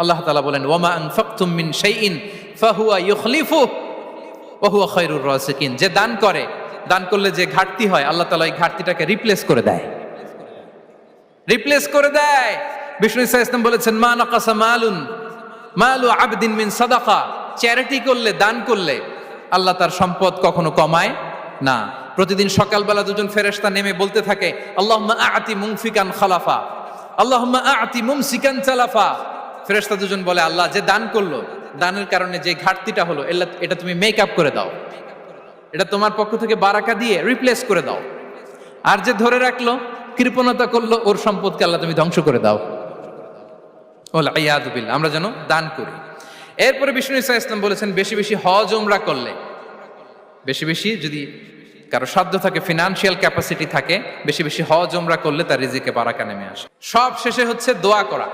আল্লাহ তাআলা বলেন ওয়ামা আনফাকতুম মিন শাইইন ফাহুয়া ইউখলিফুহু ওয়া হুয়া খায়রুর রাসিকিন। যে দান করে, দান করলে যে ঘাটতি হয় আল্লাহ তাআলা এই ঘাটতিটাকে রিপ্লেস করে দেয়, রিপ্লেস করে দেয়। বিষ্ণু ইসা ইসলাম বলেছেন মা নাকাসা মালু আবদিন মিন সাদাকা। চ্যারিটি করলে, দান করলে আল্লাহ তার সম্পদ কখনো কমায় না। প্রতিদিন সকালবেলা দুজন ফেরেশতা নেমে বলতে থাকে আল্লাহুম্মা আ'তি মুনফিকান খালাফা, আল্লাহুম্মা আ'তি মুমসিকান চালাফা। ফেরেশতা দুজন বলে আল্লাহ যে দান করলো, দানের কারণে যে ঘাটতিটা হলো এটা তুমি মেক আপ করে দাও, এটা তোমার পক্ষ থেকে বারাকা দিয়ে রিপ্লেস করে দাও। আর যে ধরে রাখলো, কৃপণতা করলো, ওর সম্পদকে আল্লাহ তুমি ধ্বংস করে দাও। ওয়াল ইয়াদু বিল্লাহ। আমরা যেন দান করি। এরপরে বিষ্ণু ইসা ইসলাম বলেছেন বেশি বেশি হজ উমরা করলে, বেশি বেশি যদি কারো সাধ্য থাকে, ফিনান্সিয়াল ক্যাপাসিটি থাকে, বেশি বেশি হজ উমরা করলে তার রিজিকে বারাকা নেমে আসে। সব শেষে হচ্ছে দোয়া করা।